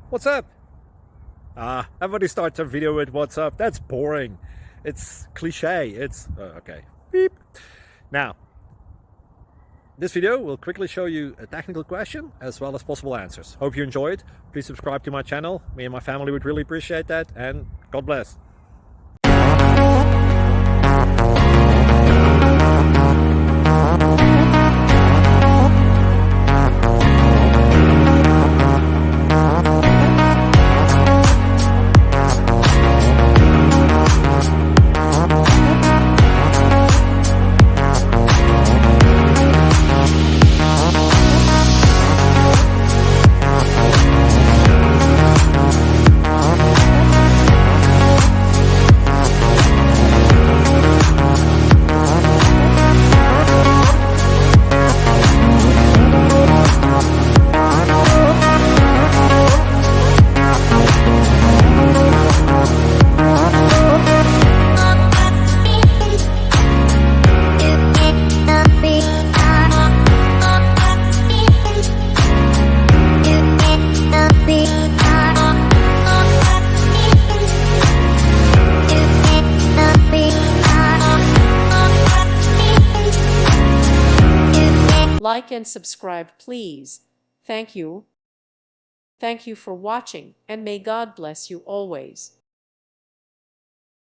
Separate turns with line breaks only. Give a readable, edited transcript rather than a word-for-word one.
What's up? Everybody starts a video with what's up. That's boring. It's cliche. It's okay. Beep. Now, this video will quickly show you a technical question as well as possible answers. Hope you enjoyed. Please subscribe to my channel. Me and my family would really appreciate that, and God bless.
Like and subscribe, please. Thank you. Thank you for watching, and may God bless you always.